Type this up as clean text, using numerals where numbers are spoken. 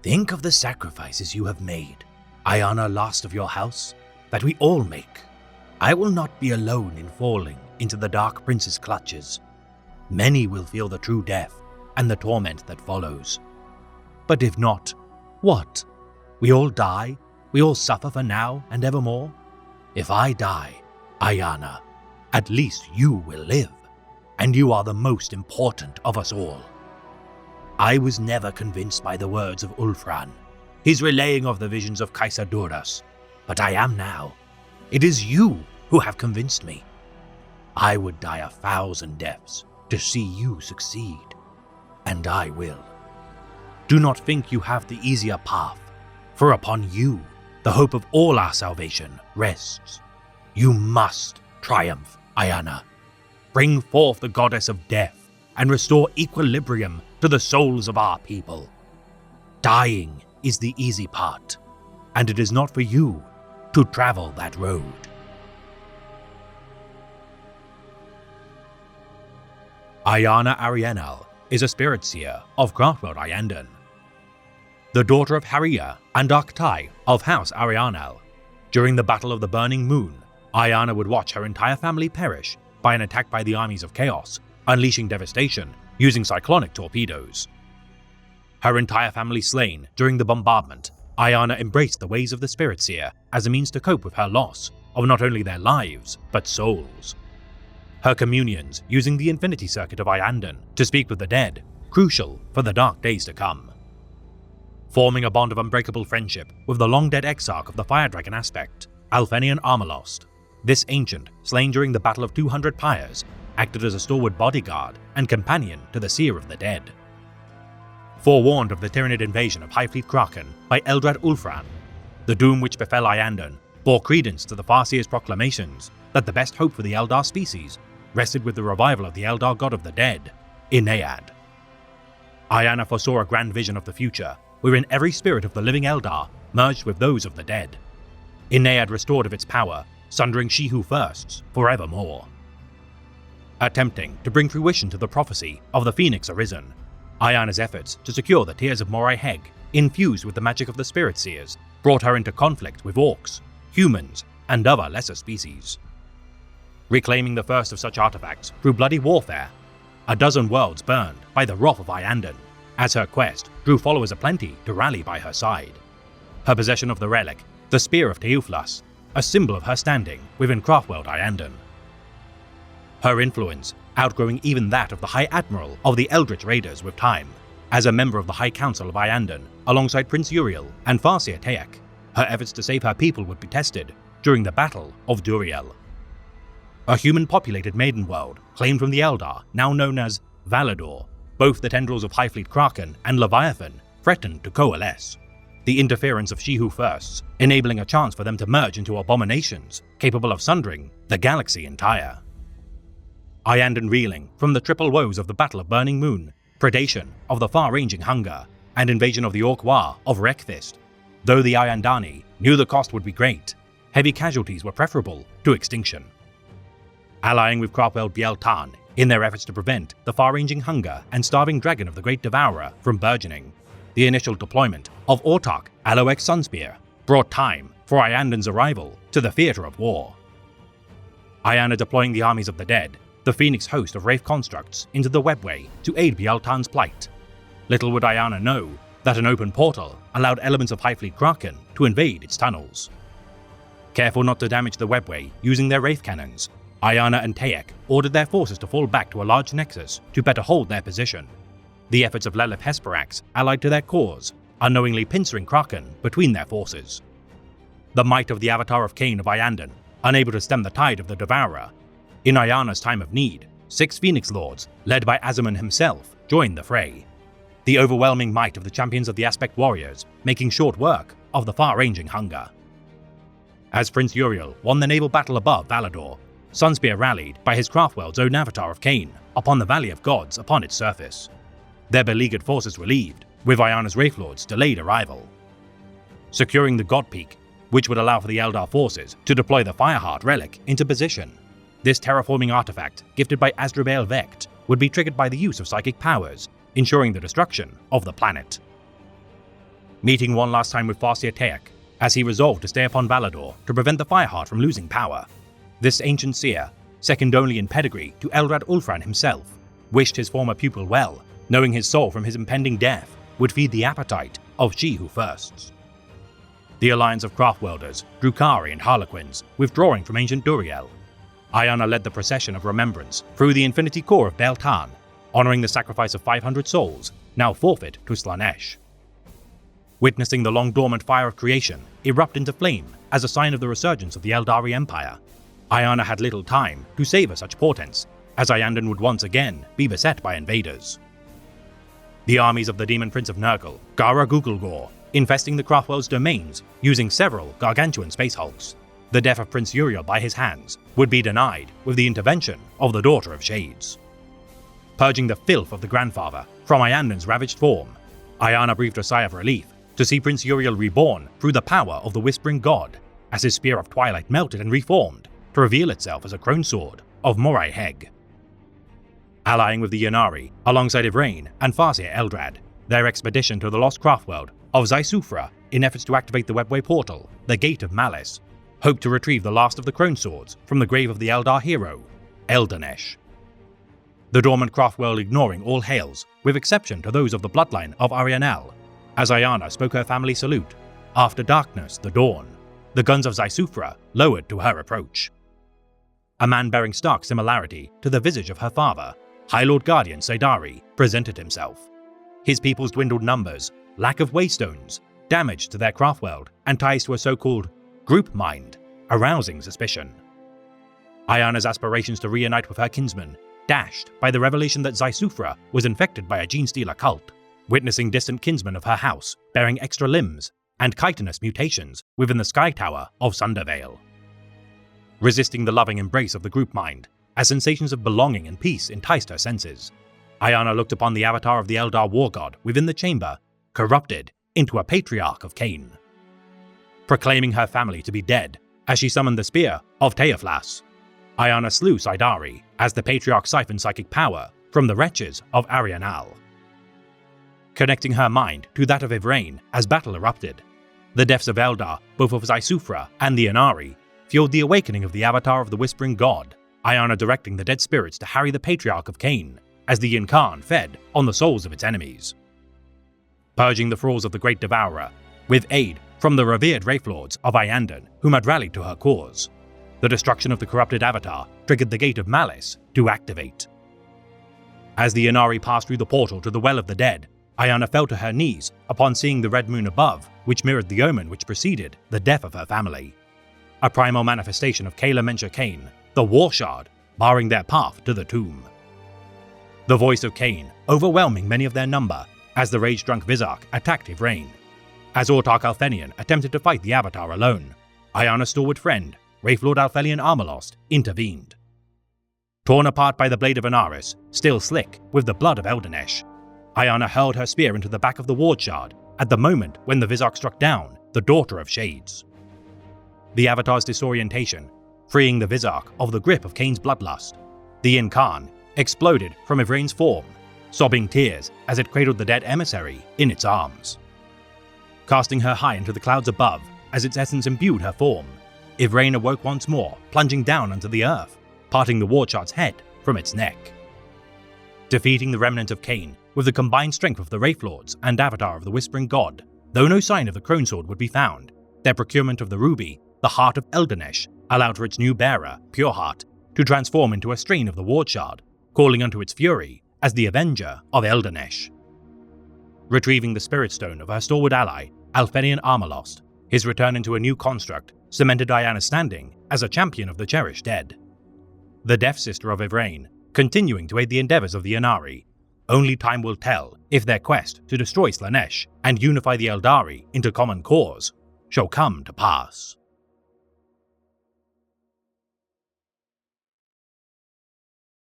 Think of the sacrifices you have made, Ayana, last of your house, that we all make. I will not be alone in falling into the Dark Prince's clutches. Many will feel the true death and the torment that follows. But if not, what? We all die? We all suffer for now and evermore? If I die, Ayana, at least you will live, and you are the most important of us all. I was never convinced by the words of Ulfran, his relaying of the visions of Kaiser Duras, but I am now. It is you who have convinced me. I would die 1,000 deaths to see you succeed, and I will. Do not think you have the easier path, for upon you the hope of all our salvation rests. You must triumph, Ayana. Bring forth the goddess of death and restore equilibrium to the souls of our people. Dying is the easy part, and it is not for you to travel that road. Ayana Arianel is a spirit seer of Craftworld Iyanden. The daughter of Haria and Arctai of House Arianel. During the Battle of the Burning Moon, Ayana would watch her entire family perish by an attack by the armies of Chaos, unleashing devastation using cyclonic torpedoes. Her entire family slain during the bombardment, Ayana embraced the ways of the Spirit Seer as a means to cope with her loss of not only their lives, but souls. Her communions using the Infinity Circuit of Iyanden to speak with the dead, crucial for the dark days to come. Forming a bond of unbreakable friendship with the long-dead exarch of the Fire Dragon aspect, Alfenian Armalost, this ancient, slain during the Battle of 200 Pyres, acted as a stalwart bodyguard and companion to the Seer of the Dead. Forewarned of the Tyranid invasion of Highfleet Kraken by Eldrad Ulfran, the doom which befell Iyanden bore credence to the Farseer's proclamations that the best hope for the Eldar species rested with the revival of the Eldar god of the dead, Inniad. Ayana foresaw a grand vision of the future, wherein every spirit of the living Eldar merged with those of the dead. Inniad restored of its power, sundering she who firsts forevermore. Attempting to bring fruition to the prophecy of the Phoenix Arisen, Ayana's efforts to secure the Tears of Morai Heg, infused with the magic of the Spirit Seers, brought her into conflict with orcs, humans, and other lesser species. Reclaiming the first of such artifacts through bloody warfare, a dozen worlds burned by the wrath of Iyanden, as her quest drew followers aplenty to rally by her side. Her possession of the relic, the Spear of Teuflas, a symbol of her standing within Craftworld Iyanden. Her influence outgrowing even that of the High Admiral of the Eldritch Raiders with time, as a member of the High Council of Iyanden alongside Prince Uriel and Farseer Teak. Her efforts to save her people would be tested during the Battle of Duriel. A human-populated maiden world claimed from the Eldar, now known as Valador, both the tendrils of Highfleet Kraken and Leviathan threatened to coalesce. The interference of She Who Firsts enabling a chance for them to merge into abominations capable of sundering the galaxy entire. Iyanden reeling from the triple woes of the Battle of Burning Moon, predation of the far-ranging hunger, and invasion of the Orc War of Wreckfist. Though the Iyandani knew the cost would be great, heavy casualties were preferable to extinction. Allying with Craftworld Biel-Tan in their efforts to prevent the far-ranging hunger and starving dragon of the Great Devourer from burgeoning, the initial deployment of Autarch Aloex Sunspear brought time for Iyanden's arrival to the theatre of war. Ayana deploying the armies of the dead, the Phoenix host of Wraith constructs, into the webway to aid Biel-Tan's plight. Little would Ayana know that an open portal allowed elements of Highfleet Kraken to invade its tunnels. Careful not to damage the webway using their Wraith cannons, Ayana and Teak ordered their forces to fall back to a large nexus to better hold their position. The efforts of Lelith Hesperax allied to their cause, unknowingly pincering Kraken between their forces. The might of the Avatar of Cain of Iyanden, unable to stem the tide of the Devourer. In Ayana's time of need, 6 Phoenix Lords, led by Azuman himself, joined the fray. The overwhelming might of the champions of the Aspect Warriors, making short work of the far-ranging hunger. As Prince Uriel won the naval battle above Valador, Sunspear rallied by his Craftworld's own Avatar of Cain upon the Valley of Gods upon its surface. Their beleaguered forces relieved, with Ayana's Wraithlord's delayed arrival. Securing the God Peak, which would allow for the Eldar forces to deploy the Fireheart relic into position. This terraforming artifact, gifted by Asdrubael Vecht, would be triggered by the use of psychic powers, ensuring the destruction of the planet. meeting one last time with Farseer Teak, as he resolved to stay upon Valador to prevent the Fireheart from losing power. This ancient seer, second only in pedigree to Elrad Ulfran himself, wished his former pupil well, knowing his soul from his impending death would feed the appetite of she who thirsts. The alliance of craftwelders, Drukhari and Harlequins, withdrawing from ancient Duriel. Iana led the procession of remembrance through the Infinity Core of Beltane, honoring the sacrifice of 500 souls, now forfeit to Slaanesh. Witnessing the long-dormant fire of creation erupt into flame as a sign of the resurgence of the Eldari Empire, Iana had little time to savor such portents, as Iyanden would once again be beset by invaders. The armies of the Demon Prince of Nurgle, Gara Guggulgor, infesting the Craftwell's domains using several gargantuan space hulks. The death of Prince Uriel by his hands would be denied with the intervention of the Daughter of Shades. Purging the filth of the grandfather from Iyanden's ravaged form, Iana breathed a sigh of relief to see Prince Uriel reborn through the power of the Whispering God, as his Spear of Twilight melted and reformed to reveal itself as a Crone Sword of Morai Heg. Allying with the Ynnari alongside Yvraine and Farseer Eldrad, their expedition to the lost craftworld of Zaisufra in efforts to activate the Webway portal, the Gate of Malice, hoped to retrieve the last of the Crone Swords from the grave of the Eldar hero, Eldanesh. The dormant craftworld ignoring all hails, with exception to those of the bloodline of Arianel, as Iana spoke her family salute. After darkness, the dawn, the guns of Zaisufra lowered to her approach. A man bearing stark similarity to the visage of her father, High Lord Guardian Saidari, presented himself. His people's dwindled numbers, lack of waystones, damage to their craftworld, and ties to a so-called group mind, arousing suspicion. Iana's aspirations to reunite with her kinsman dashed by the revelation that Zaisufra was infected by a gene-stealer cult, witnessing distant kinsmen of her house bearing extra limbs and chitinous mutations within the Sky Tower of Sundervale. Resisting the loving embrace of the group mind, as sensations of belonging and peace enticed her senses, Iana looked upon the avatar of the Eldar war god within the chamber, corrupted into a Patriarch of Khaine. Proclaiming her family to be dead as she summoned the Spear of Teoflas, Iana slew Saidari as the Patriarch siphoned psychic power from the wretches of Arianel. Connecting her mind to that of Yvraine as battle erupted, the deaths of Eldar, both of Zaisufra and the Ynnari, fueled the awakening of the avatar of the Whispering God, Iana directing the dead spirits to harry the Patriarch of Khaine as the Yinkan fed on the souls of its enemies. Purging the thralls of the Great Devourer, with aid from the revered Wraithlords of Iyanden whom had rallied to her cause, the destruction of the corrupted avatar triggered the Gate of Malice to activate. As the Ynnari passed through the portal to the Well of the Dead, Iana fell to her knees upon seeing the red moon above, which mirrored the omen which preceded the death of her family. A primal manifestation of Kayla Mencha Khaine, the War Shard, barring their path to the tomb. The voice of Khaine overwhelming many of their number as the rage-drunk Vizark attacked Yvraine. As Autarch Alfenian attempted to fight the Avatar alone, Iana's stalwart friend, Wraithlord Alfelian Armalost, intervened. Torn apart by the blade of Anaris, still slick with the blood of Eldanesh, Iana hurled her spear into the back of the Ward Shard at the moment when the Vizark struck down the Daughter of Shades. The Avatar's disorientation, freeing the Vizark of the grip of Khaine's bloodlust, the Yinkan exploded from Yvraine's form, sobbing tears as it cradled the dead emissary in its arms. Casting her high into the clouds above as its essence imbued her form, Yvraine awoke once more, plunging down onto the earth, parting the Ward Shard's head from its neck. Defeating the remnant of Khaine with the combined strength of the Wraithlords and Avatar of the Whispering God, though no sign of the Crone Sword would be found, their procurement of the ruby, the Heart of Eldanesh, allowed for its new bearer, Pureheart, to transform into a strain of the Ward Shard, calling unto its fury as the Avenger of Eldanesh. Retrieving the Spirit Stone of her stalwart ally, Alfenian Armalost, his return into a new construct cemented Iana's standing as a champion of the cherished dead. The Death Sister of Yvraine, continuing to aid the endeavors of the Ynnari. Only time will tell if their quest to destroy Slaanesh and unify the Eldari into common cause shall come to pass.